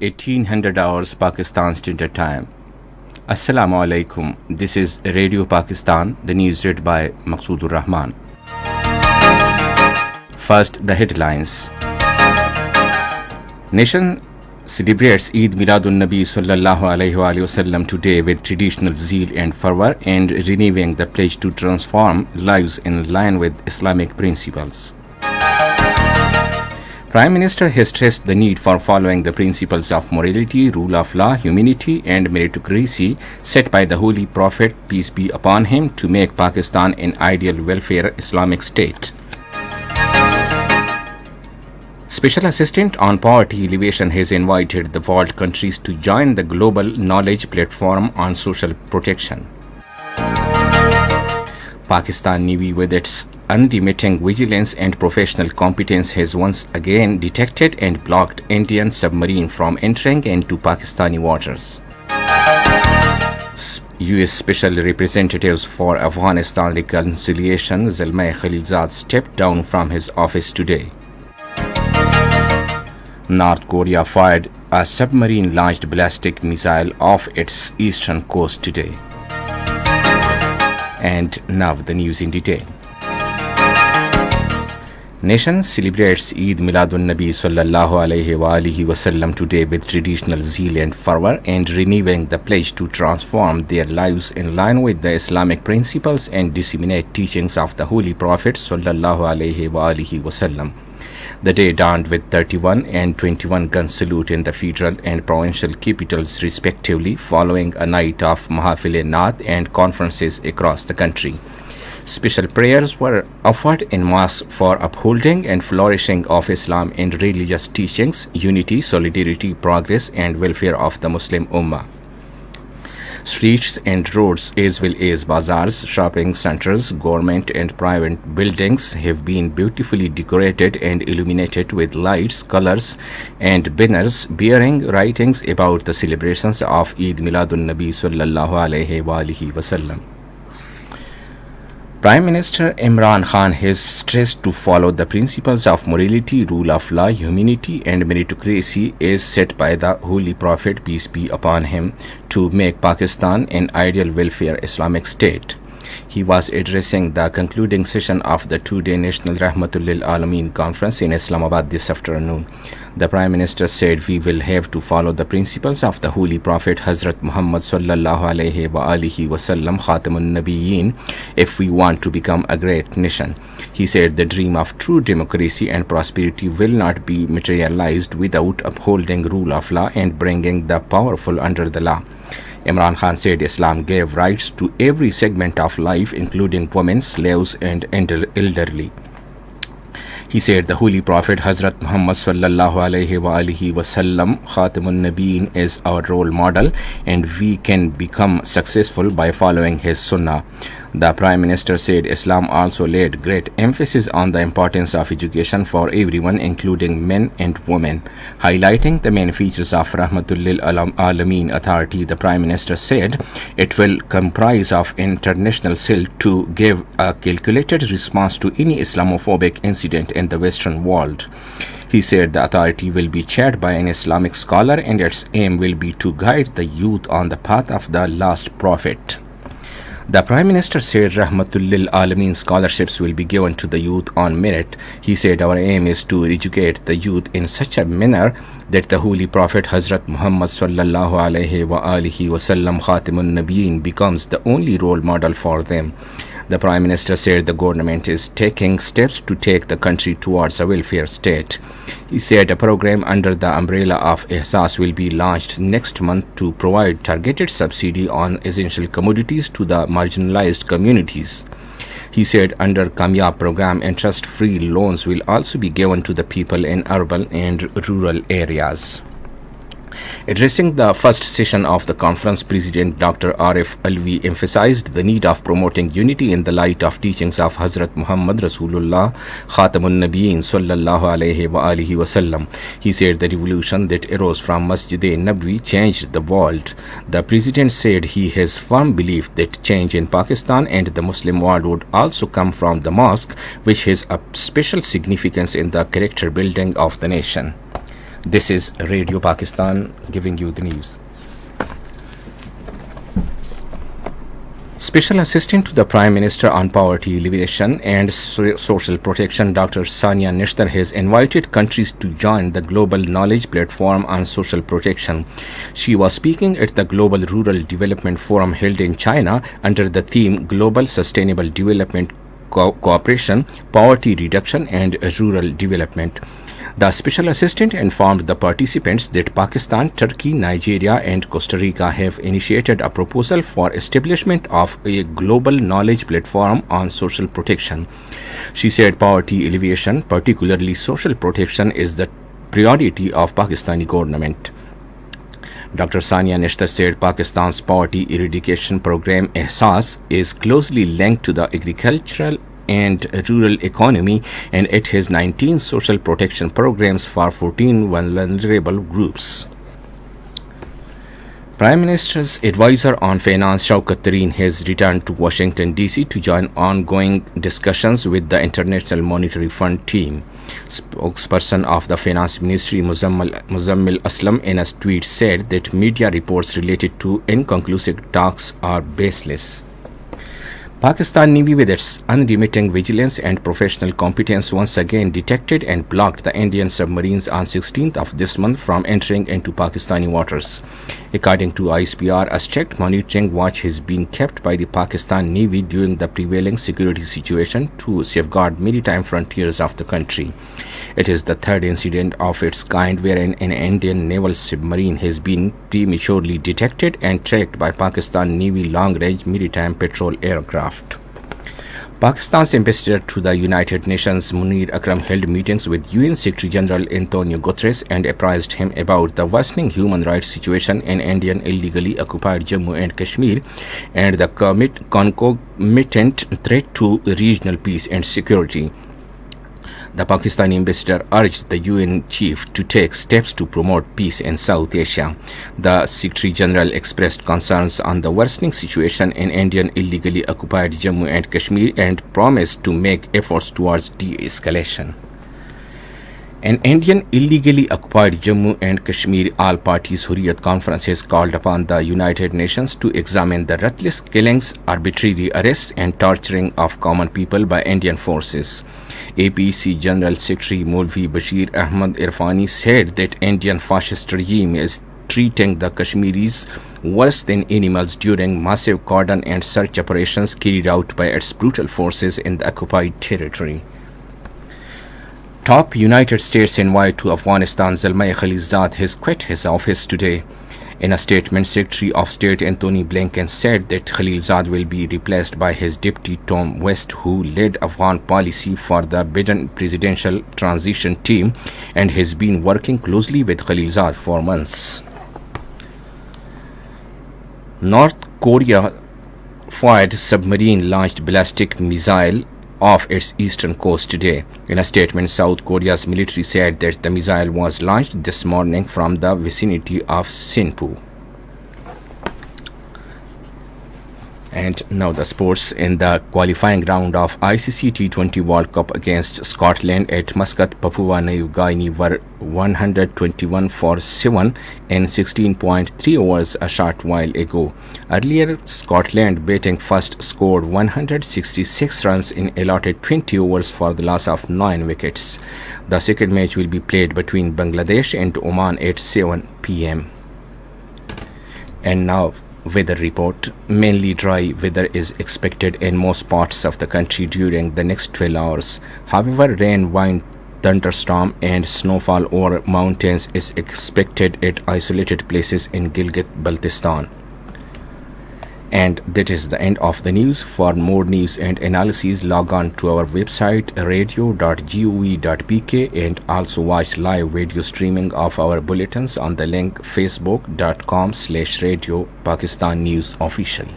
1800 hours Pakistan Standard Time. Assalamu alaikum. This is Radio Pakistan, the news read by Maqsoodur Rahman. First, the headlines. Nation celebrates Eid Miladun Nabi sallallahu alaihi wasallam today with traditional zeal and fervor and renewing the pledge to transform lives in line with Islamic principles. Prime Minister has stressed the need for following the principles of morality, rule of law, humanity and meritocracy set by the Holy Prophet, peace be upon him, to make Pakistan an ideal welfare Islamic state. Special Assistant on Poverty Alleviation has invited the world countries to join the Global Knowledge Platform on Social Protection. Pakistan Navy, with its unremitting vigilance and professional competence, has once again detected and blocked Indian submarine from entering into Pakistani waters. U.S. Special Representatives for Afghanistan Reconciliation Zalmay Khalilzad stepped down from his office today. North Korea fired a submarine-launched ballistic missile off its eastern coast today. And now the news in detail. Nation celebrates Eid Miladun Nabi sallallahu alaihi wasallam today with traditional zeal and fervor and renewing the pledge to transform their lives in line with the Islamic principles and disseminate teachings of the Holy Prophet sallallahu alaihi wasallam. The day dawned with 31 and 21 gun salute in the federal and provincial capitals respectively, following a night of Mahafil-e-Naat and conferences across the country. Special prayers were offered in mosques for upholding and flourishing of Islam and religious teachings, unity, solidarity, progress and welfare of the Muslim Ummah. Streets and roads as well as bazaars, shopping centers, government and private buildings have been beautifully decorated and illuminated with lights, colors and banners bearing writings about the celebrations of Eid Miladun Nabi sallallahu alaihi wasallam. Prime Minister Imran Khan has stressed to follow the principles of morality, rule of law, humanity and meritocracy as set by the Holy Prophet, peace be upon him, to make Pakistan an ideal welfare Islamic state. He was addressing the concluding session of the two-day National Rahmatul Lil Alameen conference in Islamabad this afternoon. The Prime Minister said we will have to follow the principles of the Holy Prophet Hazrat Muhammad sallallahu alaihi wasallam Khatamun Nabiyyin if we want to become a great nation. He said the dream of true democracy and prosperity will not be materialized without upholding rule of law and bringing the powerful under the law. Imran Khan said Islam gave rights to every segment of life, including women, slaves and elderly. He said the Holy Prophet Hazrat Muhammad sallallahu alaihi wasallam Khatamun Nabiyyin is our role model and we can become successful by following his sunnah. The Prime Minister said Islam also laid great emphasis on the importance of education for everyone, including men and women. Highlighting the main features of Rahmatul Lil Alameen Authority, the Prime Minister said it will comprise of international cell to give a calculated response to any Islamophobic incident in the Western world. He said the authority will be chaired by an Islamic scholar and its aim will be to guide the youth on the path of the last prophet. The Prime Minister said Rahmatul Lil Alameen scholarships will be given to the youth on merit. He said our aim is to educate the youth in such a manner that the Holy Prophet Hazrat Muhammad sallallahu alaihi wasallam Khatamun Nabiyyin becomes the only role model for them. The Prime Minister said the government is taking steps to take the country towards a welfare state. He said a program under the umbrella of Ihsas will be launched next month to provide targeted subsidy on essential commodities to the marginalized communities. He said under Kamyab program, interest-free loans will also be given to the people in urban and rural areas. Addressing the first session of the conference, President Dr. Arif Alvi emphasized the need of promoting unity in the light of teachings of Hazrat Muhammad Rasulullah Khatamun Nabiyyin sallallahu alaihi wasallam. He said the revolution that arose from Masjid-e-Nabwi changed the world. The President said he has firm belief that change in Pakistan and the Muslim world would also come from the mosque, which has a special significance in the character building of the nation. This is Radio Pakistan giving you the news. Special Assistant to the Prime Minister on Poverty Alleviation and Social Protection, Dr. Sania Nishtar, has invited countries to join the Global Knowledge Platform on Social Protection. She was speaking at the Global Rural Development Forum held in China under the theme Global Sustainable Development Cooperation, Poverty Reduction and Rural Development. The Special Assistant informed the participants that Pakistan, Turkey, Nigeria and Costa Rica have initiated a proposal for establishment of a global knowledge platform on social protection. She said poverty alleviation, particularly social protection, is the priority of Pakistani government. Dr. Sania Nishtar said Pakistan's poverty eradication program Ehsaas is closely linked to the agricultural and rural economy, and it has 19 social protection programs for 14 vulnerable groups. Prime Minister's advisor on finance Shaukat Tareen has returned to Washington, D.C. to join ongoing discussions with the International Monetary Fund team. Spokesperson of the Finance Ministry Muzammil Aslam in a tweet said that media reports related to inconclusive talks are baseless. Pakistan Navy, with its unremitting vigilance and professional competence, once again detected and blocked the Indian submarines on 16th of this month from entering into Pakistani waters. According to ISPR, a strict monitoring watch has been kept by the Pakistan Navy during the prevailing security situation to safeguard maritime frontiers of the country. It is the third incident of its kind wherein an Indian naval submarine has been prematurely detected and tracked by Pakistan Navy long-range maritime patrol aircraft. Pakistan's ambassador to the United Nations, Munir Akram, held meetings with UN Secretary General Antonio Guterres and apprised him about the worsening human rights situation in Indian illegally occupied Jammu and Kashmir and the concomitant threat to regional peace and security. The Pakistani ambassador urged the UN chief to take steps to promote peace in South Asia. The Secretary General expressed concerns on the worsening situation in Indian illegally occupied Jammu and Kashmir and promised to make efforts towards de-escalation. An Indian illegally occupied Jammu and Kashmir all-parties Hurriyat Conference has called upon the United Nations to examine the ruthless killings, arbitrary arrests and torturing of common people by Indian forces. APC General Secretary Maulvi Bashir Ahmad Irfani said that Indian fascist regime is treating the Kashmiris worse than animals during massive cordon and search operations carried out by its brutal forces in the occupied territory. Top United States envoy to Afghanistan Zalmay Khalilzad has quit his office today. In a statement, Secretary of State Anthony Blinken said that Khalilzad will be replaced by his deputy Tom West, who led Afghan policy for the Biden presidential transition team and has been working closely with Khalilzad for months. North Korea fired submarine launched ballistic missile off its eastern coast today. In a statement, South Korea's military said that the missile was launched this morning from the vicinity of Sinpu. And now the sports. In the qualifying round of ICC T20 World Cup against Scotland at Muscat, Papua New Guinea were 121 for 7 in 16.3 overs a short while ago. Earlier, Scotland, batting first, scored 166 runs in allotted 20 overs for the loss of 9 wickets. The second match will be played between Bangladesh and Oman at 7 p.m. And now, weather report. Mainly dry weather is expected in most parts of the country during the next 12 hours. However, rain, wind, thunderstorm and snowfall over mountains is expected at isolated places in Gilgit-Baltistan. And that is the end of the news. For more news and analysis, log on to our website radio.gov.pk and also watch live video streaming of our bulletins on the link facebook.com/Radio Pakistan News Official.